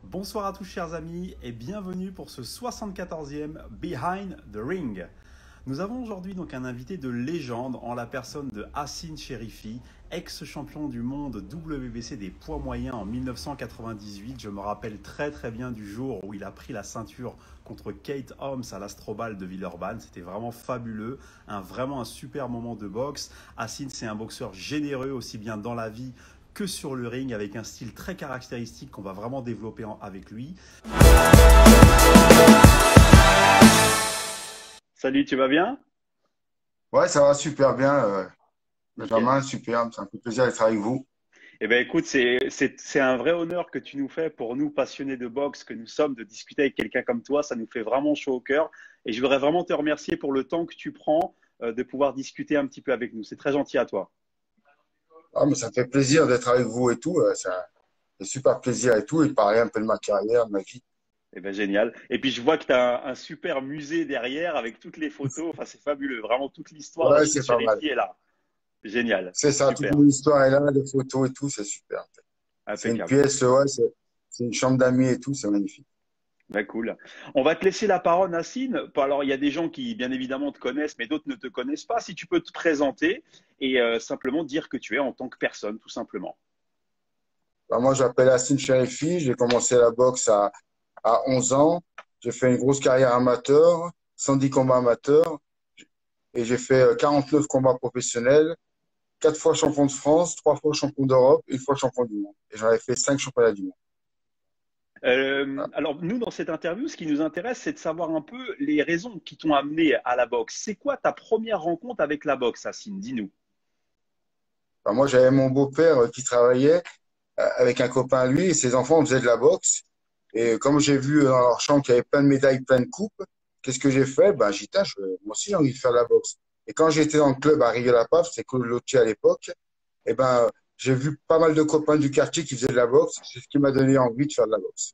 Bonsoir à tous chers amis et bienvenue pour ce 74e Behind the Ring. Nous avons aujourd'hui donc un invité de légende en la personne de Hassin Cherifi, ex-champion du monde WBC des poids moyens en 1998. Je me rappelle très bien du jour où il a pris la ceinture contre Kate Holmes à l'Astrobal de Villeurbanne. C'était vraiment fabuleux, vraiment un super moment de boxe. Hassin, c'est un boxeur généreux aussi bien dans la vie que sur le ring, avec un style très caractéristique qu'on va vraiment développer avec lui. Salut, tu vas bien? Ouais, ça va super bien, Nickel. Benjamin, super, ça me fait plaisir d'être avec vous. Eh bien, écoute, c'est un vrai honneur que tu nous fais pour nous, passionnés de boxe que nous sommes, de discuter avec quelqu'un comme toi. Ça nous fait vraiment chaud au cœur. Et je voudrais vraiment te remercier pour le temps que tu prends de pouvoir discuter un petit peu avec nous. C'est très gentil à toi. Ah, mais ça me fait plaisir d'être avec vous et tout, ça fait super plaisir et tout, et de parler un peu de ma carrière, de ma vie. Eh ben, génial. Et puis, je vois que tu as un super musée derrière avec toutes les photos. Enfin, c'est fabuleux. Vraiment, toute l'histoire Ouais, d'Achille c'est pas mal. Chérifi est là. Génial. C'est ça, toute Super. mon histoire est là, les photos et tout, c'est super. C'est une Impeccable. pièce, ouais, c'est une chambre d'amis et tout, c'est magnifique. Ben, cool. On va te laisser la parole, Nassine. Alors, il y a des gens qui, bien évidemment, te connaissent, mais d'autres ne te connaissent pas. Si tu peux te présenter et simplement dire que tu es en tant que personne, tout simplement. Bah, moi, j'appelle Hassin Cherifi, j'ai commencé la boxe à 11 ans, j'ai fait une grosse carrière amateur, 110 combats amateurs, et j'ai fait 49 combats professionnels. 4 fois champion de France, 3 fois champion d'Europe, 1 fois champion du monde. Et j'en avais fait 5 championnats du monde. Voilà. Alors, nous, dans cette interview, ce qui nous intéresse, c'est de savoir un peu les raisons qui t'ont amené à la boxe. C'est quoi ta première rencontre avec la boxe, Nassine? Dis-nous. Enfin, moi, j'avais mon beau-père qui travaillait avec un copain à lui et ses enfants faisaient de la boxe. Et comme j'ai vu dans leur chambre qu'il y avait plein de médailles, plein de coupes, qu'est-ce que j'ai fait? Ben, j'ai dit, tiens, moi aussi, j'ai envie de faire de la boxe. Et quand j'étais dans le club à Rieux-la-Pave, c'était Claude Lotier à l'époque, et ben, j'ai vu pas mal de copains du quartier qui faisaient de la boxe. C'est ce qui m'a donné envie de faire de la boxe.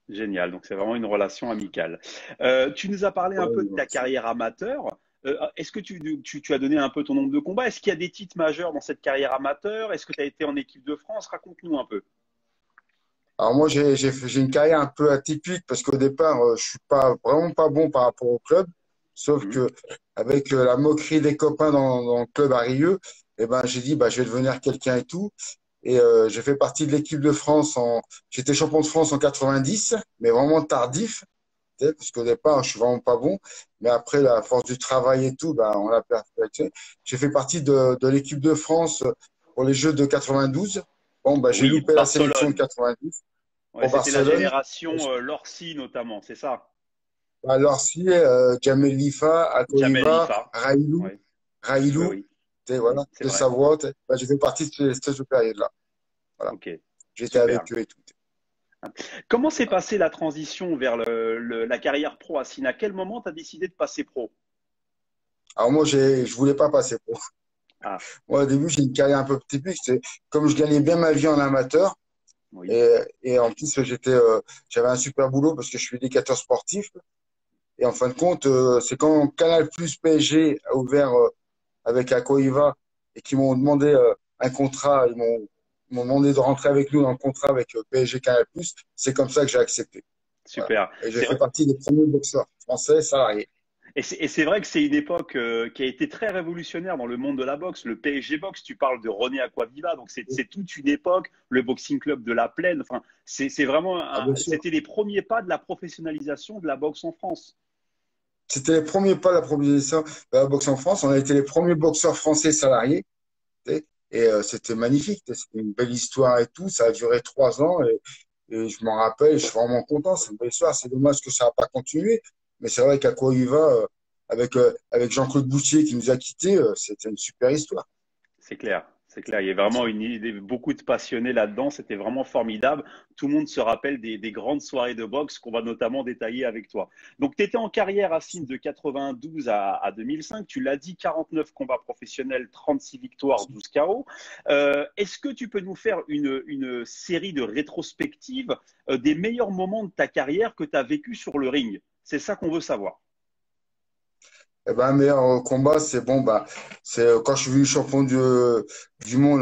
Génial. Donc, c'est vraiment une relation amicale. Tu nous as parlé un peu de ta Ouais, carrière amateur. Est-ce que tu as donné un peu ton nombre de combats? Est-ce qu'il y a des titres majeurs dans cette carrière amateur? Est-ce que tu as été en équipe de France? Raconte-nous un peu. alors moi, j'ai une carrière un peu atypique parce qu'au départ, je suis pas vraiment pas bon par rapport au club. Sauf Mhm. que avec la moquerie des copains dans le club à Rieux, eh ben, j'ai dit, bah, je vais devenir quelqu'un et tout. Et j'ai fait partie de l'équipe de France j'étais champion de France en 90, mais vraiment tardif, tu sais, parce qu'au départ, je suis vraiment pas bon. Mais après, la force du travail et tout, bah, on l'a perfectionné. J'ai fait partie de l'équipe de France pour les Jeux de 92. Bon, bah, j'ai Oui, loupé la sélection de Barcelone. 90 Ouais, pour c'était la Barcelone. génération Lorsi notamment, c'est ça? Alors, si, Jamel Lifa, Jamel Akoiva, Lifa. Railou, Oui, oui, Railou, oui. tu sais, voilà, C'est de vrai. Savoie, tu sais. Bah, j'ai fait partie de cette période-là. Voilà. Ok, J'étais super. avec eux et tout. Comment s'est Voilà. passée la transition vers la carrière pro, Assine? À quel moment tu as décidé de passer pro? Alors, moi, je voulais pas passer pro. Ah, Moi, au début, j'ai une carrière un peu typique. C'est comme je gagnais bien ma vie en amateur. oui. Et en plus, j'avais un super boulot parce que je suis éducateur sportif. Et en fin de compte, c'est quand Canal Plus PSG a ouvert avec Akoiva et qui m'ont demandé un contrat, ils m'ont demandé de rentrer avec nous dans le contrat avec PSG Canal Plus. C'est comme ça que j'ai accepté. Voilà. Super. Et j'ai fait partie des premiers boxeurs français salariés. Et c'est vrai que c'est une époque qui a été très révolutionnaire dans le monde de la boxe. Le PSG Box, tu parles de René Aquaviva, donc c'est toute une époque. Le Boxing Club de la Plaine, enfin, c'est vraiment, Ah, bien sûr. c'était les premiers pas de la professionnalisation de la boxe en France. C'était les premiers pas de la proposition de la boxe en France. On a été les premiers boxeurs français salariés. Tu sais. Et c'était magnifique. Tu sais. C'était une belle histoire et tout. Ça a duré 3 ans et je m'en rappelle. Je suis vraiment content. C'est une belle histoire. C'est dommage que ça n'a pas continué. Mais c'est vrai qu'à quoi il va, avec Jean-Claude Boutier qui nous a quittés, c'était une super histoire. C'est clair, c'est clair. Il y a vraiment beaucoup de passionnés là-dedans. C'était vraiment formidable. Tout le monde se rappelle des grandes soirées de boxe qu'on va notamment détailler avec toi. Donc, tu étais en carrière à Sine de 92 à 2005. Tu l'as dit, 49 combats professionnels, 36 victoires, 12 KO. Est-ce que tu peux nous faire une série de rétrospectives des meilleurs moments de ta carrière que tu as vécu sur le ring? C'est ça qu'on veut savoir. Eh ben, un meilleur combat, c'est bon, bah, c'est quand je suis venu champion du monde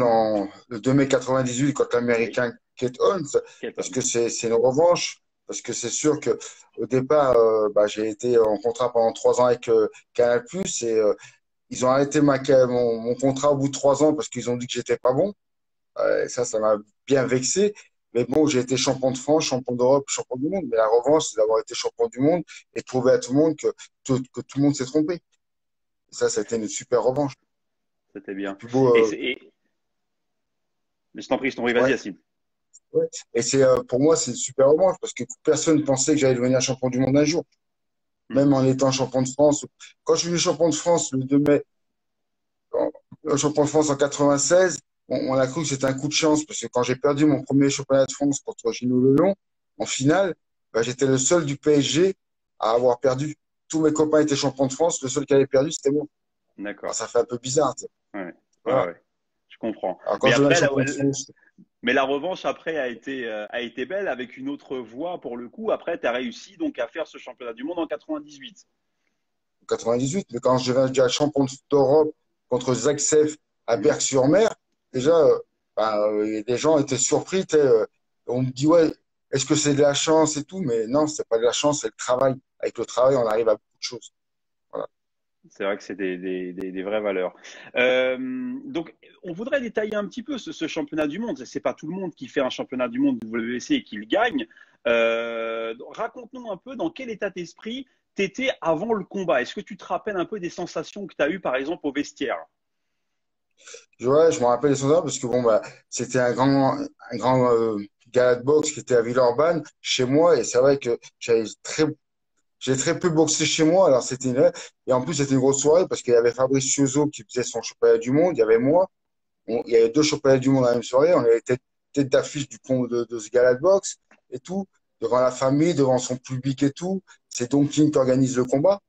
le 2 mai 98 contre Oui, l'Américain Kate Holmes, Kate parce que Holmes. c'est une revanche. Parce que c'est sûr que au départ, j'ai été en contrat pendant 3 ans avec Canal+, et ils ont arrêté mon contrat au bout de 3 ans parce qu'ils ont dit que j'étais pas bon. Ça m'a bien vexé. Mais bon, j'ai été champion de France, champion d'Europe, champion du monde. Mais la revanche, c'est d'avoir été champion du monde et de prouver à tout le monde que tout le monde s'est trompé. Et ça a été une super revanche. C'était Le bien. plus beau, Je t'en prie, vas-y, ouais, Yacine. ouais. Et pour moi, c'est une super revanche parce que personne ne pensait que j'allais devenir champion du monde un jour. Hmm. Même en étant champion de France. Quand je suis devenu champion de France le 2 mai, champion de France en 96, on a cru que c'était un coup de chance parce que quand j'ai perdu mon premier championnat de France contre Gino Lelon en finale, j'étais le seul du PSG à avoir perdu. Tous mes copains étaient champions de France, le seul qui avait perdu, c'était moi. Alors, D'accord. ça fait un peu bizarre, tu sais. Ouais. Ouais, Voilà. ouais. Je comprends. Alors quand Mais je deviens après, champion de France, mais la revanche après a été belle avec une autre voie pour le coup. Après, tu as réussi donc à faire ce championnat du monde en 98. en 98, mais quand je deviens déjà champion d'Europe contre Zaxef à Mhm. Berck-sur-Mer, déjà, les gens étaient surpris, tu sais. On me dit, ouais, est-ce que c'est de la chance et tout? Mais non, c'est pas de la chance, c'est le travail. Avec le travail, on arrive à beaucoup de choses. Voilà. C'est vrai que c'est des vraies valeurs. Donc, on voudrait détailler un petit peu ce championnat du monde. C'est pas tout le monde qui fait un championnat du monde WC et qui le gagne. Raconte-nous un peu dans quel état d'esprit tu étais avant le combat. Est-ce que tu te rappelles un peu des sensations que tu as eues, par exemple, au vestiaire? Ouais, je me rappelle les soldats parce que bon, c'était un grand gala de boxe qui était à Villeurbanne, chez moi, et c'est vrai que j'ai très peu boxé chez moi, alors et en plus, c'était une grosse soirée parce qu'il y avait Fabrice Chiozot qui faisait son championnat du monde, il y avait moi, il y avait 2 championnats du monde la même soirée, on avait tête d'affiche de ce gala de boxe et tout, devant la famille, devant son public et tout. C'est Don King qui organise le combat,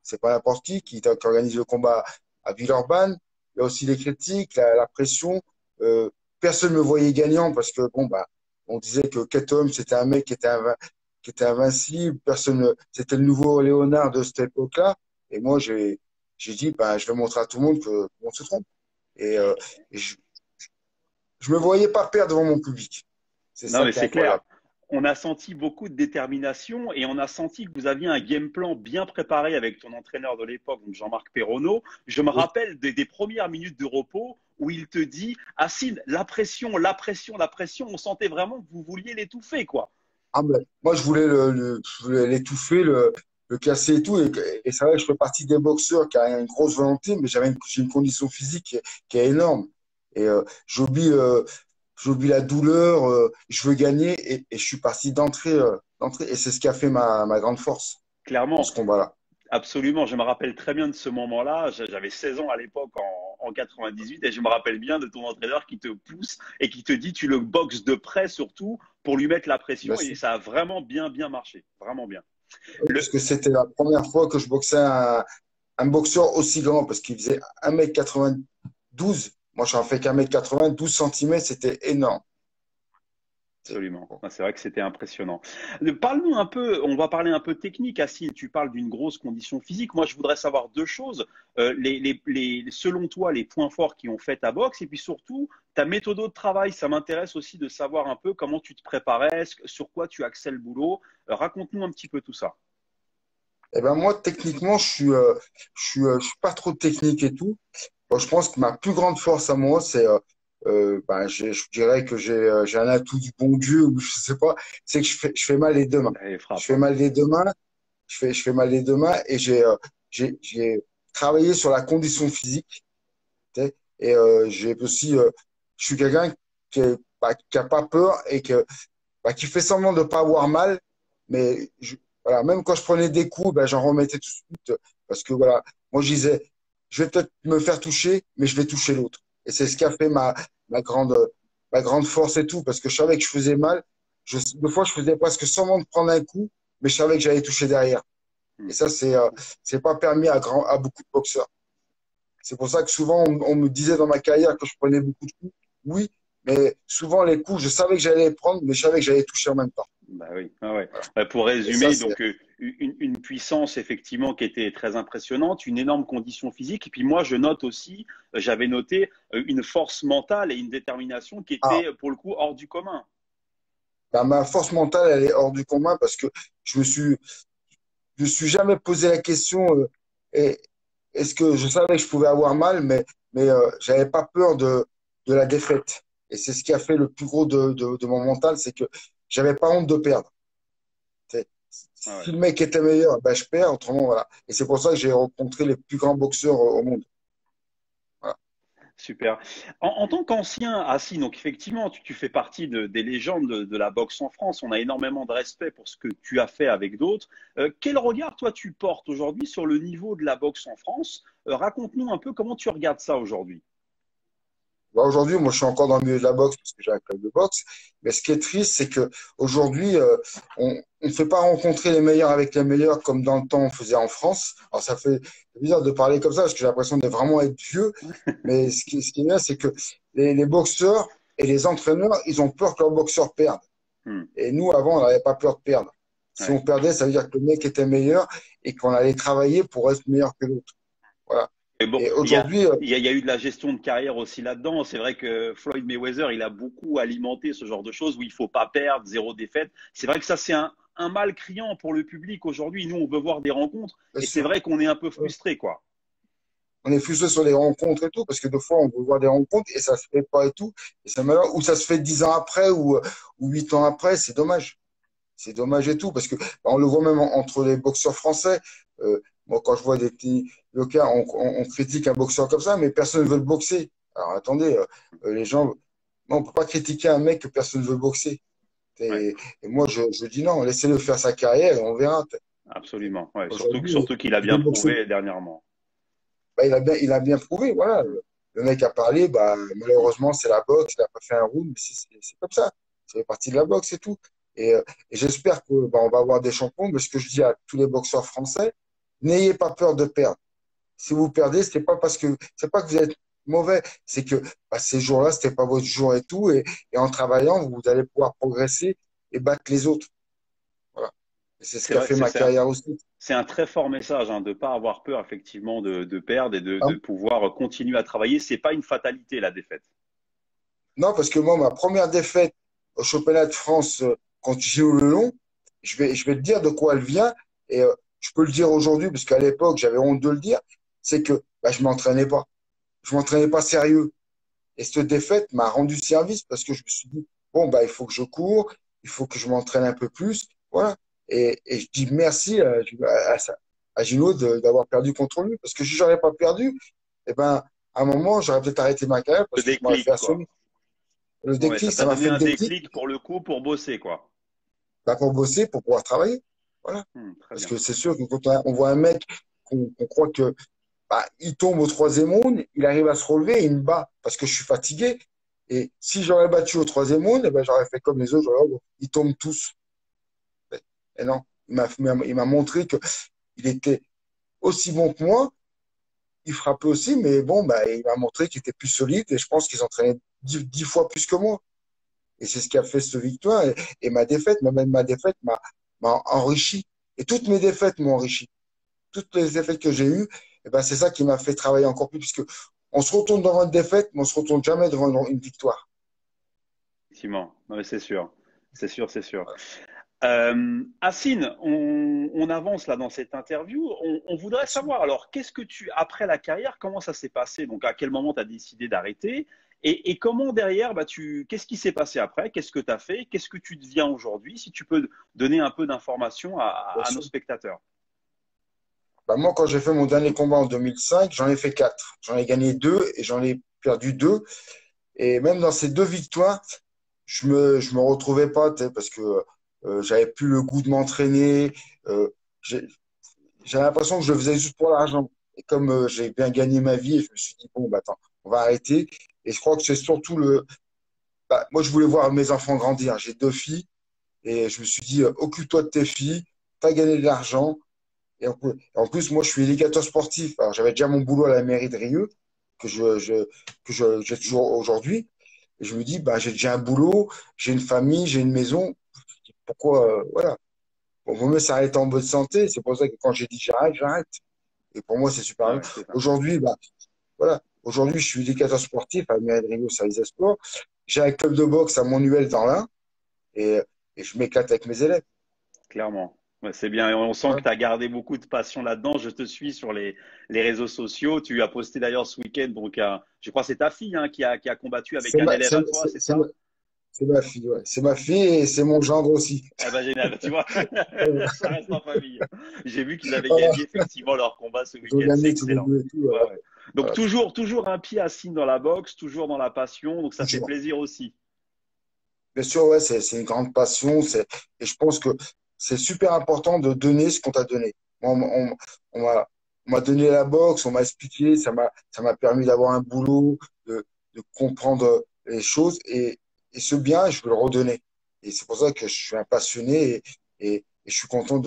c'est pas n'importe qui organise le combat à Villeurbanne. Il y a aussi les critiques, la pression. Euh, Personne ne me voyait gagnant parce que on disait que Ketom c'était un mec qui était invincible. C'était le nouveau Léonard de cette époque-là. Et moi, j'ai dit, je vais montrer à tout le monde que tout le monde se trompe. Et, et je me voyais pas perdre devant mon public. C'est Non, ça mais qui est c'est clair. incroyable. On a senti beaucoup de détermination et on a senti que vous aviez un game plan bien préparé avec ton entraîneur de l'époque, donc Jean-Marc Perronneau. Je me Oui. rappelle des premières minutes de repos où il te dit, Assine, la pression, la pression, la pression. On sentait vraiment que vous vouliez l'étouffer, quoi. Moi, je voulais l'étouffer, le casser et tout. Et c'est vrai que je fais partie des boxeurs qui a une grosse volonté, mais j'ai une condition physique qui est énorme. Et j'oublie la douleur, je veux gagner et je suis parti d'entrée. Et c'est ce qui a fait ma grande force dans Clairement, ce combat-là. absolument. Je me rappelle très bien de ce moment-là. J'avais 16 ans à l'époque en 98 et je me rappelle bien de ton entraîneur qui te pousse et qui te dit tu le boxes de près surtout pour lui mettre la pression Bien et sûr. ça a vraiment bien marché. Vraiment bien. Parce Le, que c'était la première fois que je boxais un boxeur aussi grand, parce qu'il faisait 1m92. Moi, j'en fais qu'un mètre 80, 12 centimètres, c'était énorme. Absolument. Ah, c'est vrai que c'était impressionnant. Parle-nous un peu, on va parler un peu technique, Assine. Tu parles d'une grosse condition physique. Moi, je voudrais savoir deux choses. Selon toi, les points forts qui ont fait ta boxe et puis surtout ta méthode de travail. Ça m'intéresse aussi de savoir un peu comment tu te préparais, sur quoi tu axais le boulot. Raconte-nous un petit peu tout ça. Eh ben moi, techniquement, je suis pas trop technique et tout. Bon, je pense que ma plus grande force à moi, je dirais que j'ai un atout du bon Dieu, ou je sais pas, c'est que je fais mal les deux mains. Allez, Je frappe. fais mal les deux mains, je fais mal les deux mains et j'ai travaillé sur la condition physique. Tu sais. Et j'ai aussi, je suis quelqu'un qui a pas peur et qui fait semblant de pas avoir mal, mais voilà, même quand je prenais des coups, j'en remettais tout de suite parce que voilà, moi je disais, je vais peut-être me faire toucher, mais je vais toucher l'autre. Et c'est ce qui a fait ma grande, ma grande force et tout, parce que je savais que je faisais mal. Des fois, je faisais presque semblant de prendre un coup, mais je savais que j'allais toucher derrière. Et Hmm. ça, c'est pas permis à beaucoup de boxeurs. C'est pour ça que souvent, on me disait dans ma carrière que je prenais beaucoup de coups. Oui, mais souvent, les coups, je savais que j'allais les prendre, mais je savais que j'allais toucher en même temps. Bah oui, ah ouais. Voilà. Pour Et ça, résumer, c'est. donc une puissance effectivement qui était très impressionnante, une énorme condition physique, et puis moi je note aussi, j'avais noté une force mentale et une détermination qui Ah, était pour le coup hors du commun. bah, ma force mentale, elle est hors du commun parce que je me suis, je me suis jamais posé la question, et- est-ce que je savais que je pouvais avoir mal, mais j'avais pas peur de la défaite. Et c'est ce qui a fait le plus gros de mon mental, c'est que j'avais pas honte de perdre. C'est- Ah Si ouais. le mec était meilleur, ben, je perds, autrement, voilà. Et c'est pour ça que j'ai rencontré les plus grands boxeurs au monde. Voilà. Super. En tant qu'ancien assis, donc effectivement, tu fais partie des légendes de la boxe en France. On a énormément de respect pour ce que tu as fait avec d'autres. Quel regard, toi, tu portes aujourd'hui sur le niveau de la boxe en France? Raconte-nous un peu comment tu regardes ça aujourd'hui. Bah, aujourd'hui, moi, je suis encore dans le milieu de la boxe parce que j'ai un club de boxe. Mais ce qui est triste, c'est que aujourd'hui, on ne fait pas rencontrer les meilleurs avec les meilleurs comme dans le temps on faisait en France. Alors, ça fait bizarre de parler comme ça parce que j'ai l'impression de vraiment être vieux. Mais ce qui est bien, c'est que les boxeurs et les entraîneurs, ils ont peur que leurs boxeurs perdent. Hmm. Et nous, avant, on n'avait pas peur de perdre. Si on Ouais. perdait, ça veut dire que le mec était meilleur et qu'on allait travailler pour être meilleur que l'autre. Voilà. Mais bon, Et aujourd'hui, il y a eu de la gestion de carrière aussi là-dedans. C'est vrai que Floyd Mayweather, il a beaucoup alimenté ce genre de choses où il faut pas perdre, zéro défaite. C'est vrai que ça, c'est un mal criant pour le public aujourd'hui. Nous, on veut voir des rencontres bien et c'est sûr, vrai qu'on est un peu frustré, quoi. on est frustré sur les rencontres et tout, parce que des fois, on veut voir des rencontres et ça se fait pas et tout. Et c'est malheureux. Ou ça se fait 10 ans après ou 8 ans après, c'est dommage. C'est dommage et tout, parce que bah, on le voit même entre les boxeurs français. Moi, quand je vois des petits locaux, on critique un boxeur comme ça, mais personne ne veut le boxer. Alors attendez, les gens, non, on peut pas critiquer un mec que personne ne veut boxer. Ouais, Et moi, je dis non, laissez-le faire sa carrière et on verra. absolument. Ouais, Aujourd'hui, surtout qu'il a il veut bien boxer. prouvé dernièrement. Bah, il a bien prouvé, voilà. Hmm. Le mec a parlé, bah, malheureusement, c'est la boxe, il a pas fait un round, mais c'est comme ça. Ça fait partie de la boxe et tout. Et j'espère que bah, on va avoir des champions, mais ce que je dis à tous les boxeurs français, n'ayez pas peur de perdre. Si vous perdez, c'est pas que vous êtes mauvais, c'est que bah, ces jours-là, c'était pas votre jour et tout, et en travaillant, vous allez pouvoir progresser et battre les autres. Voilà. Et c'est ce C'est qui a vrai, fait ma carrière aussi. c'est un très fort message hein, de ne pas avoir peur effectivement de perdre et Ah, de pouvoir continuer à travailler. C'est pas une fatalité la défaite. non, parce que moi, ma première défaite au championnat de France contre Gilles Lelon, je vais te dire de quoi elle vient. Et je peux le dire aujourd'hui, parce qu'à l'époque, j'avais honte de le dire, c'est que bah, je m'entraînais pas. Je m'entraînais pas sérieux. Et cette défaite m'a rendu service parce que je me suis dit, bon, bah, il faut que je cours, il faut que je m'entraîne un peu plus. Voilà. Et je dis merci à Gino d'avoir perdu contre lui. Parce que si j'aurais pas perdu, eh ben, à un moment, j'aurais peut-être arrêté ma carrière Le parce que je m'aurais fait déclic, quoi. assommer. Le Ouais, déclic, ça ça t'a m'a donné fait le un déclic déclic pour le coup, pour bosser, quoi. bah, pour bosser, pour pouvoir travailler. Voilà. Très Parce bien. que c'est sûr que quand on voit un mec qu'on croit que bah, il tombe au troisième round, il arrive à se relever et il me bat parce que je suis fatigué. Et si j'aurais battu au troisième round, eh ben, j'aurais fait comme les autres, ils tombent tous. Et non, il m'a montré que il était aussi bon que moi, il frappait aussi, mais bon, bah, il m'a montré qu'il était plus solide et je pense qu'il s'entraînait 10 fois plus que moi. Et c'est ce qui a fait cette victoire. Et ma défaite, même ma défaite m'a enrichi. Et toutes mes défaites m'ont enrichi. Toutes les défaites que j'ai eues, eh ben, c'est ça qui m'a fait travailler encore plus, puisque on se retourne devant une défaite, mais on se retourne jamais devant une victoire. Effectivement. Non, mais c'est sûr. C'est sûr, c'est sûr. Assine, on avance là dans cette interview. On voudrait savoir alors, après la carrière, comment ça s'est passé? Donc, à quel moment tu as décidé d'arrêter? Et comment derrière, qu'est-ce qui s'est passé après? Qu'est-ce que tu as fait? Qu'est-ce que tu deviens aujourd'hui? Si tu peux donner un peu d'informations Bien à nos sûr. spectateurs. Bah, moi, quand j'ai fait mon dernier combat en 2005, j'en ai fait quatre. J'en ai gagné deux et j'en ai perdu deux. Et même dans ces deux victoires, je me retrouvais pas, tu sais, parce que j'avais plus le goût de m'entraîner. Euh, j'ai- J'avais l'impression que je le faisais juste pour l'argent. Et comme j'ai bien gagné ma vie, je me suis dit, bon, bah, attends, on va arrêter. Et je crois que c'est surtout bah, moi, je voulais voir mes enfants grandir. J'ai deux filles et je me suis dit, occupe-toi de tes filles, tu as gagné de l'argent. En plus, moi, je suis éducateur sportif. Alors, j'avais déjà mon boulot à la mairie de Rieux, j'ai toujours aujourd'hui. Et je me dis, bah, j'ai déjà un boulot, j'ai une famille, j'ai une maison. Pourquoi, voilà. Bon, vaut mieux s'arrêter en bonne santé. C'est pour ça que quand j'ai dit j'arrête, j'arrête. Et pour moi, c'est super. Ouais, c'est ça. Aujourd'hui, bah, voilà. Aujourd'hui, je suis éducateur sportif à la mairie de Rieux, service des sports. J'ai un club de boxe à Montnuel dans l'Ain. Et et je m'éclate avec mes élèves. Clairement. Ouais, c'est bien. Et on sent que Voilà. tu as gardé beaucoup de passion là-dedans. Je te suis sur les réseaux sociaux. Tu as posté d'ailleurs ce week-end. Donc, je crois que c'est ta fille hein, qui a combattu avec C'est un ma, élève à toi, c'est ça? c'est ma fille, ouais. C'est ma fille et c'est mon gendre aussi. Eh ben, génial. Tu vois, ça reste en famille. J'ai vu qu'ils avaient Voilà. gagné effectivement leur combat ce Ils ont week-end. C'est gagné tous les excellent. deux et tout. Ouais, Voilà. ouais. Donc, Voilà. toujours un pied assis dans la boxe, toujours dans la passion. Donc, ça fait Toujours. plaisir aussi. Bien sûr, ouais, c'est une grande passion. Et je pense que c'est super important de donner ce qu'on t'a donné. Moi, on m'a, on m'a donné la boxe, on m'a expliqué, ça m'a permis d'avoir un boulot, de comprendre les choses. Et ce bien, je veux le redonner. Et c'est pour ça que je suis un passionné et je suis content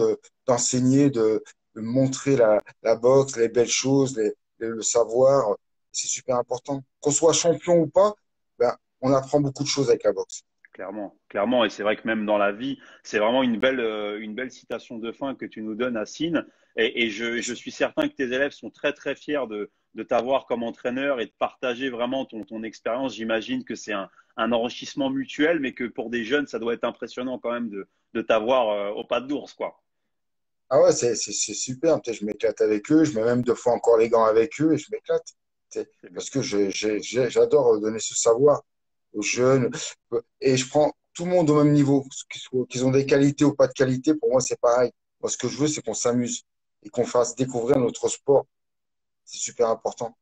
d'enseigner, de montrer la boxe, les belles choses, le savoir. C'est super important. Qu'on soit champion ou pas, ben, on apprend beaucoup de choses avec la boxe. Clairement, clairement, et c'est vrai que même dans la vie, c'est vraiment une belle citation de fin que tu nous donnes, Assine. Et je suis certain que tes élèves sont très fiers de t'avoir comme entraîneur et de partager vraiment ton expérience. J'imagine que c'est un enrichissement mutuel, mais que pour des jeunes, ça doit être impressionnant quand même de t'avoir au pas d'ours, quoi. Ah ouais, c'est super. Tu sais, je m'éclate avec eux. Je mets même deux fois encore les gants avec eux et je m'éclate. Tu sais, C'est bien. parce que j'adore donner ce savoir aux jeunes. Et je prends tout le monde au même niveau. Qu'ils ont des qualités ou pas de qualités, pour moi, c'est pareil. Moi, ce que je veux, c'est qu'on s'amuse et qu'on fasse découvrir notre sport. C'est super important.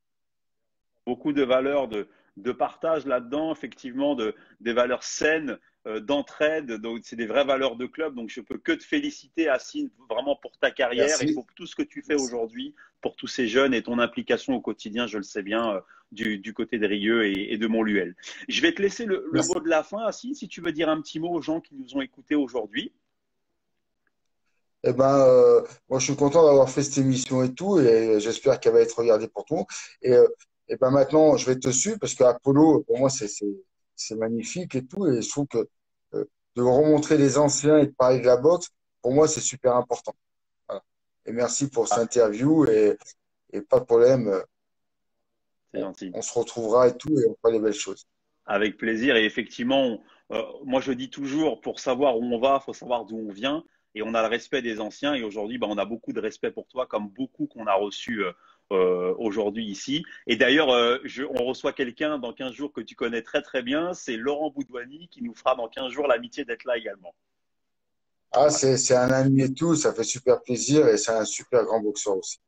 Beaucoup de valeurs de partage là-dedans, effectivement, des valeurs saines, d'entraide. Donc, c'est des vraies valeurs de club. Donc, je peux que te féliciter, Assine, vraiment pour ta carrière et Merci. pour tout ce que tu fais Merci. aujourd'hui pour tous ces jeunes et ton implication au quotidien, je le sais bien, du côté de Rieux et de Montluel. Je vais te laisser le Merci. mot de la fin, Assine, si tu veux dire un petit mot aux gens qui nous ont écoutés aujourd'hui. Eh ben, moi, je suis content d'avoir fait cette émission et tout, et j'espère qu'elle va être regardée pour tout le monde. Et ben maintenant, je vais te suivre parce qu'Apollo, pour moi, c'est magnifique et tout, et je trouve que de remontrer les anciens et de parler de la boxe, pour moi, c'est super important. Voilà. Et merci pour cette Ah, interview et pas de problème, c'est gentil. on se retrouvera et tout, et on fera les belles choses. Avec plaisir. Et effectivement, moi je dis toujours, pour savoir où on va, il faut savoir d'où on vient. Et on a le respect des anciens. Et aujourd'hui, bah, on a beaucoup de respect pour toi, comme beaucoup qu'on a reçus aujourd'hui ici. Et d'ailleurs, on reçoit quelqu'un dans 15 jours que tu connais très bien. C'est Laurent Boudouani qui nous fera dans 15 jours l'amitié d'être là également. Ah, Voilà, c'est un ami et tout, ça fait super plaisir, et c'est un super grand boxeur aussi.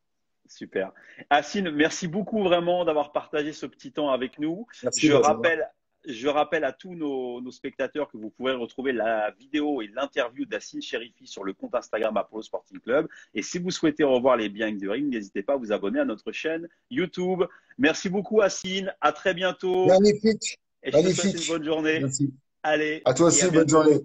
super. Assine, merci beaucoup vraiment d'avoir partagé ce petit temps avec nous. Merci, Je Benjamin. rappelle, je rappelle à tous nos spectateurs que vous pouvez retrouver la vidéo et l'interview d'Assine Chérifi sur le compte Instagram Apollo Sporting Club. Et si vous souhaitez revoir les Behind the Ring, n'hésitez pas à vous abonner à notre chaîne YouTube. Merci beaucoup, Assine. À très bientôt Magnifique, et je te souhaite une magnifique. bonne journée. Merci. Allez À toi et à aussi, bonne bientôt. journée.